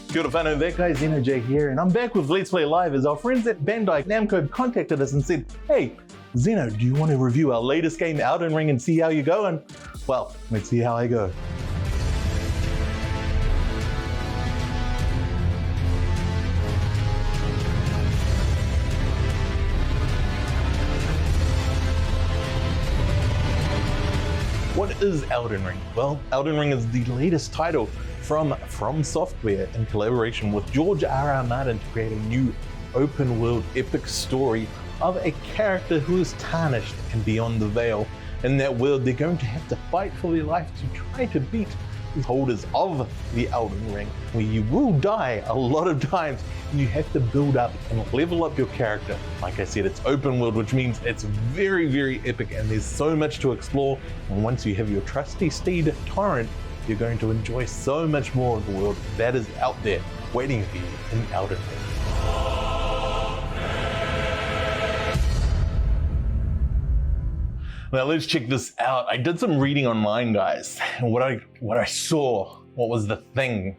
Kia ora whanau, that guy Xenojay here, and I'm back with Let's Play Live as our friends at BANDAI NAMCO contacted us and said, hey, Xeno, do you want to review our latest game, Elden Ring, and see how you go? And well, let's see how I go. What is Elden Ring? Well, Elden Ring is the latest title from Software in collaboration with George R.R. Martin to create a new open-world epic story of a character who is tarnished and beyond the veil. In that world, they're going to have to fight for their life to try to beat the holders of the Elden Ring, where you will die a lot of times. You have to build up and level up your character. Like I said, it's open world, which means it's very, very epic, and there's so much to explore. And once you have your trusty steed, Torrent, you're going to enjoy so much more of the world that is out there waiting for you in Elden Ring. Now let's check this out. I did some reading online, guys, and what I saw, what was the thing,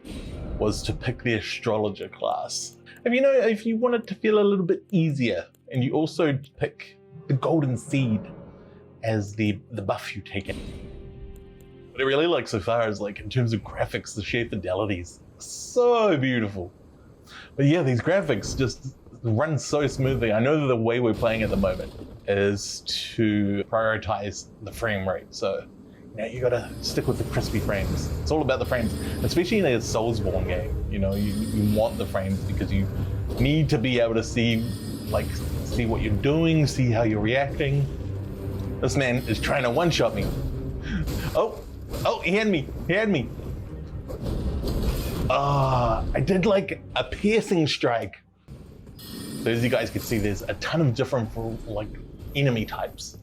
was to pick the astrologer class. If you want it to feel a little bit easier, and you also pick the golden seed as the buff you take in. What I really like so far is, like, in terms of graphics, the sheer fidelity's so beautiful. But yeah, these graphics just run so smoothly. I know that the way we're playing at the moment is to prioritize the frame rate. So, you gotta stick with the crispy frames. It's all about the frames, especially in a Soulsborne game. You want the frames because you need to be able to see what you're doing, see how you're reacting. This man is trying to one-shot me. Oh, he had me. I did like a piercing strike. So as you guys can see, there's a ton of different enemy types.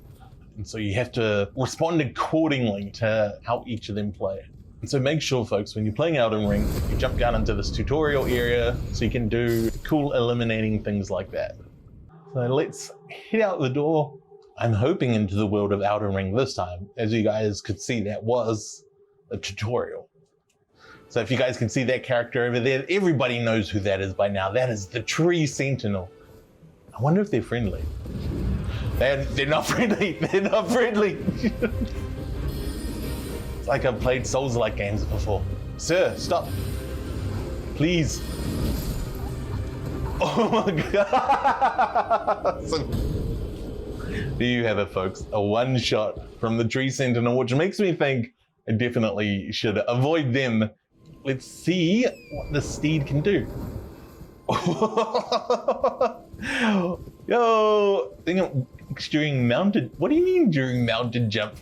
And so you have to respond accordingly to how each of them play. And so make sure, folks, when you're playing Elden Ring, you jump down into this tutorial area so you can do cool eliminating things like that. So let's head out the door. I'm hoping into the world of Elden Ring this time. As you guys could see, that was a tutorial. So if you guys can see that character over there, everybody knows who that is by now. That is the Tree Sentinel. I wonder if they're friendly. They're not friendly. They're not friendly. It's like I've played Souls-like games before. Sir, stop. Please. Oh my God. So, there you have it, folks. A one shot from the Tree Sentinel, which makes me think I definitely should avoid them. Let's see what the steed can do. Yo, during mounted, what do you mean during mounted jump?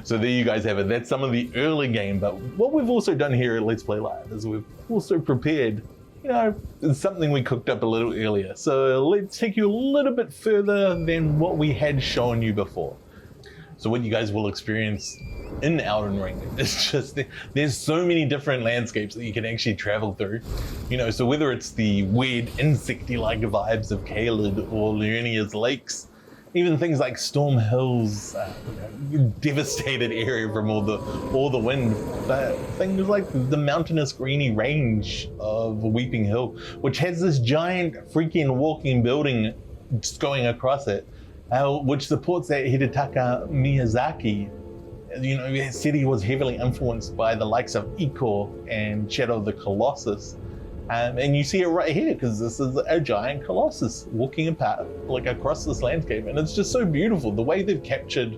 So there you guys have it. That's some of the early game, but what we've also done here at Let's Play Live is we've also prepared, it's something we cooked up a little earlier. So let's take you a little bit further than what we had shown you before. So what you guys will experience in Elden Ring is just, there's so many different landscapes that you can actually travel through. So whether it's the weird insecty-like vibes of Caelid or Liurnia's lakes, even things like Storm Hill's devastated area from all the wind, but things like the mountainous greeny range of Weeping Hill, which has this giant freaking walking building just going across it, which supports that Hidetaka Miyazaki. He said he was heavily influenced by the likes of Ico and Shadow of the Colossus. And you see it right here, because this is a giant colossus walking across this landscape, and it's just so beautiful. The way they've captured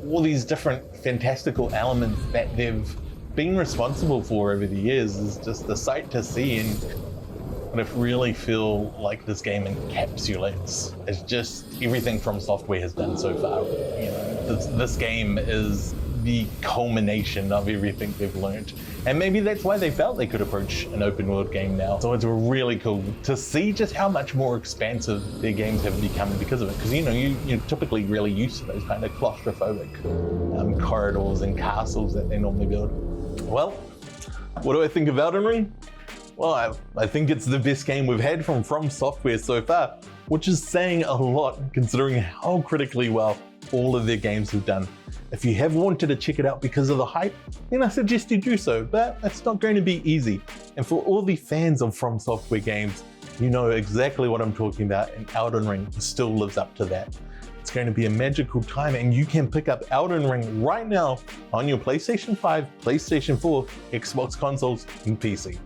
all these different fantastical elements that they've been responsible for over the years is just a sight to see, and I really feel like this game encapsulates. It's just everything From Software has done so far. This game is the culmination of everything they've learned. And maybe that's why they felt they could approach an open world game now. So it's really cool to see just how much more expansive their games have become because of it. Because you're typically really used to those kind of claustrophobic corridors and castles that they normally build. Well, what do I think of Elden Ring? Well, I think it's the best game we've had from Software so far, which is saying a lot considering how critically well all of their games have done. If you have wanted to check it out because of the hype, then I suggest you do so, but it's not going to be easy. And for all the fans of From Software games, you know exactly what I'm talking about, and Elden Ring still lives up to that. It's going to be a magical time, and you can pick up Elden Ring right now on your PlayStation 5, PlayStation 4, Xbox consoles, and PC.